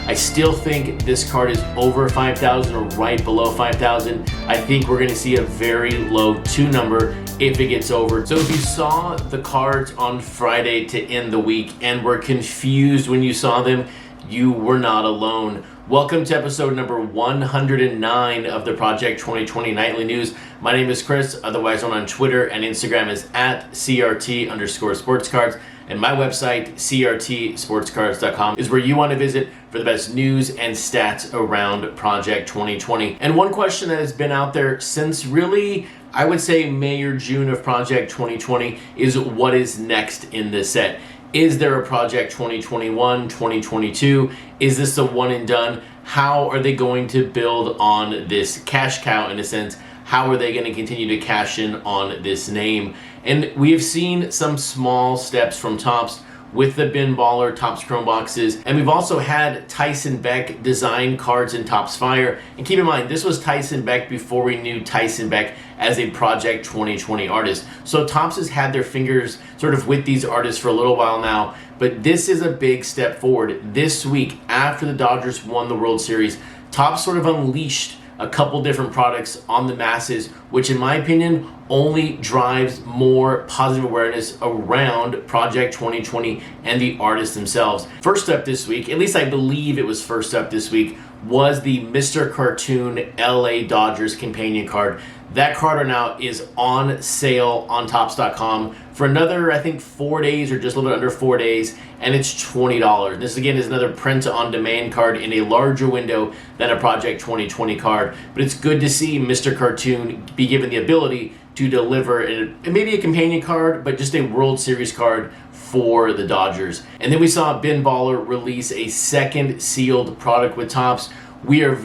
I still think this card is over 5,000 or right below 5,000. I think we're going to see a very low 2 number if it gets over. So if you saw the cards on Friday to end the week and were confused when you saw them, you were not alone. Welcome to episode number 109 of the Project 2020 Nightly News. My name is Chris, otherwise known on Twitter and Instagram as @CRT_Sportscards. And my website, crtsportscards.com, is where you want to visit for the best news and stats around Project 2020. And one question that has been out there since really, I would say May or June of Project 2020 is what is next in this set. Is there a Project 2021, 2022? Is this a one and done? How are they going to build on this cash cow in a sense? How are they going to continue to cash in on this name? And we have seen some small steps from Topps with the Bin Baller Topps Chrome boxes. And we've also had Tyson Beck design cards in Topps Fire. And keep in mind, this was Tyson Beck before we knew Tyson Beck as a Project 2020 artist. So Topps has had their fingers sort of with these artists for a little while now. But this is a big step forward. This week, after the Dodgers won the World Series, Topps sort of unleashed a couple different products on the masses, which in my opinion only drives more positive awareness around Project 2020 and the artists themselves. First up this week, at least I believe it was first up this week, was the Mr. Cartoon LA Dodgers companion card. That card now is on sale on Topps.com for another, I think, 4 days or just a little bit under 4 days, and it's $20. This again is another print-on-demand card in a larger window than a Project 2020 card, but it's good to see Mr. Cartoon be given the ability to deliver maybe a companion card, but just a World Series card for the Dodgers. And then we saw Bin Baller release a second sealed product with Topps. We are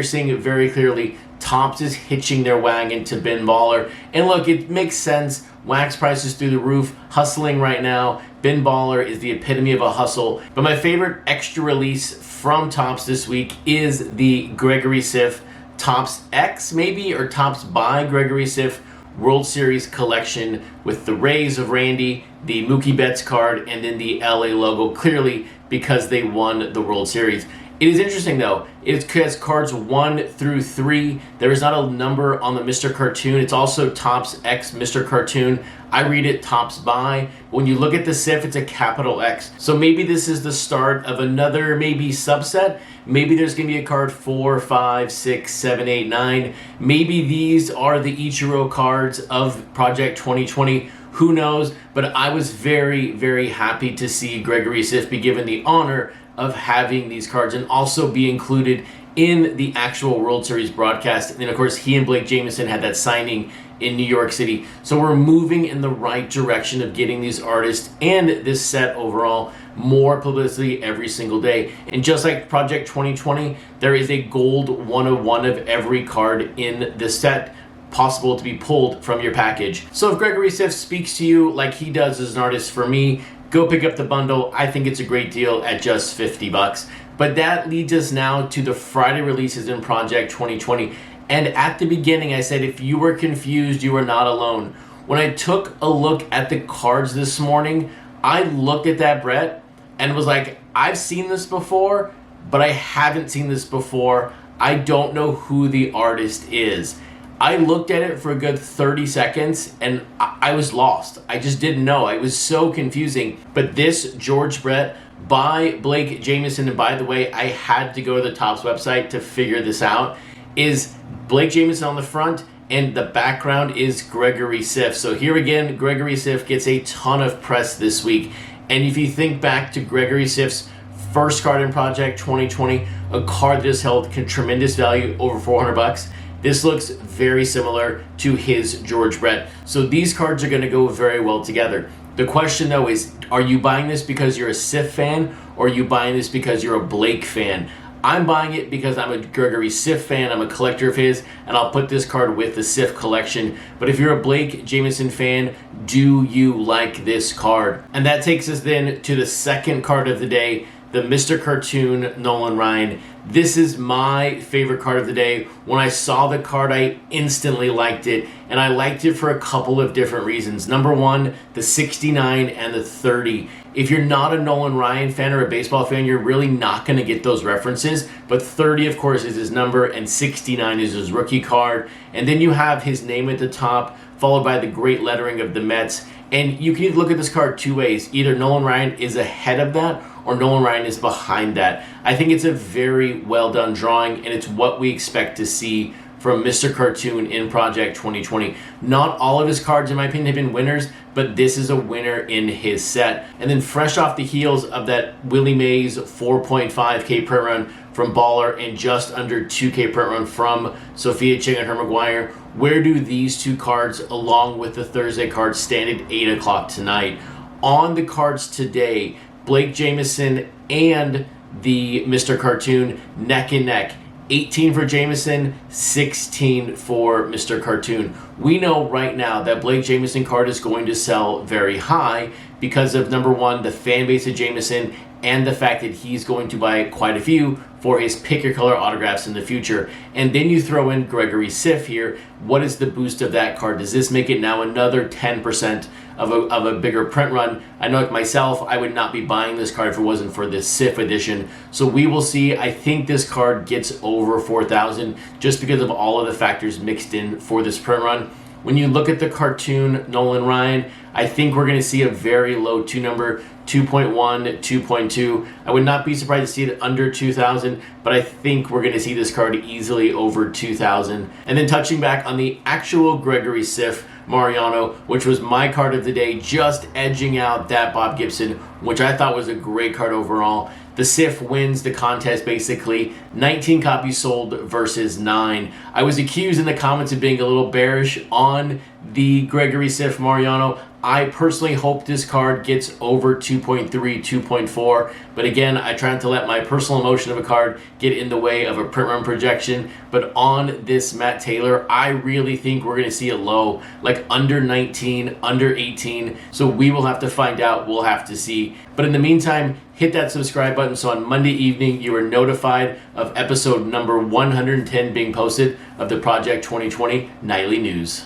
seeing it very clearly. Topps is hitching their wagon to Bin Baller. And look, it makes sense. Wax prices through the roof, hustling right now. Bin Baller is the epitome of a hustle. But my favorite extra release from Topps this week is the Gregory Siff Topps X maybe, or Topps by Gregory Siff World Series collection with the Rays of Randy, the Mookie Betts card, and then the LA logo, clearly because they won the World Series. It is interesting though, it has cards 1 through 3. There is not a number on the Mr. Cartoon. It's also Topps X Mr. Cartoon. I read it Topps by. When you look at the Siff, it's a capital X. So maybe this is the start of another maybe subset. Maybe there's going to be a card 4, 5, 6, 7, 8, 9. Maybe these are the Ichiro cards of Project 2020. Who knows? But I was very, very happy to see Gregory Siff be given the honor of having these cards and also be included in the actual World Series broadcast. And then of course he and Blake Jamieson had that signing in New York City. So we're moving in the right direction of getting these artists and this set overall more publicity every single day. And just like Project 2020, there is a gold 101 of every card in the set possible to be pulled from your package. So if Gregory Siff speaks to you like he does as an artist for me, go pick up the bundle. I think it's a great deal at just $50. But that leads us now to the Friday releases in Project 2020. And at the beginning, I said if you were confused, you were not alone. When I took a look at the cards this morning, I looked at that, Brett, and was like, I've seen this before, but I haven't seen this before. I don't know who the artist is. I looked at it for a good 30 seconds and I was lost. I just didn't know. It was so confusing. But this George Brett by Blake Jamieson, and by the way, I had to go to the Topps website to figure this out, is Blake Jamieson on the front and the background is Gregory Siff. So here again, Gregory Siff gets a ton of press this week. And if you think back to Gregory Siff's first card in Project 2020, a card that has held tremendous value, over $400, this looks very similar to his George Brett. So these cards are going to go very well together. The question though is, are you buying this because you're a Siff fan, or are you buying this because you're a Blake fan? I'm buying it because I'm a Gregory Siff fan, I'm a collector of his, and I'll put this card with the Siff collection. But if you're a Blake Jamieson fan, do you like this card? And that takes us then to the second card of the day, the Mr. Cartoon Nolan Ryan. This is my favorite card of the day. When I saw the card, I instantly liked it, and I liked it for a couple of different reasons. Number one, the 69 and the 30. If you're not a Nolan Ryan fan or a baseball fan, you're really not going to get those references. But 30, of course, is his number, and 69 is his rookie card. And then you have his name at the top, followed by the great lettering of the Mets. And you can look at this card two ways. Either Nolan Ryan is ahead of that, or Nolan Ryan is behind that. I think it's a very well done drawing, and it's what we expect to see from Mr. Cartoon in Project 2020. Not all of his cards, in my opinion, have been winners, but this is a winner in his set. And then fresh off the heels of that Willie Mays 4.5K print run from Baller and just under 2K print run from Sophia Ching and Her Maguire, where do these two cards, along with the Thursday cards, stand at 8 o'clock tonight? On the cards today, Blake Jamieson and the Mr. Cartoon neck and neck. 18 for Jamieson, 16 for Mr. Cartoon. We know right now that Blake Jamieson card is going to sell very high because of, number one, the fan base of Jamieson and the fact that he's going to buy quite a few for his pick your color autographs in the future. And then you throw in Gregory Siff here. What is the boost of that card? Does this make it now another 10% of a bigger print run? I know, like myself, I would not be buying this card if it wasn't for this Siff edition. So we will see. I think this card gets over 4,000 just because of all of the factors mixed in for this print run. When you look at the cartoon Nolan Ryan, I think we're going to see a very low 2 number, 2.1, 2.2. I would not be surprised to see it under 2,000, but I think we're going to see this card easily over 2,000. And then touching back on the actual Gregory Siff Mariano, which was my card of the day, just edging out that Bob Gibson, which I thought was a great card overall. The Siff wins the contest basically. 19 copies sold versus 9. I was accused in the comments of being a little bearish on the Gregory Siff Mariano. I personally hope this card gets over 2.3, 2.4. But again, I try not to let my personal emotion of a card get in the way of a print run projection. But on this Matt Taylor, I really think we're going to see it low, like under 19, under 18. So we will have to find out. We'll have to see. But in the meantime, hit that subscribe button so on Monday evening you are notified of episode number 110 being posted of the Project 2020 Nightly News.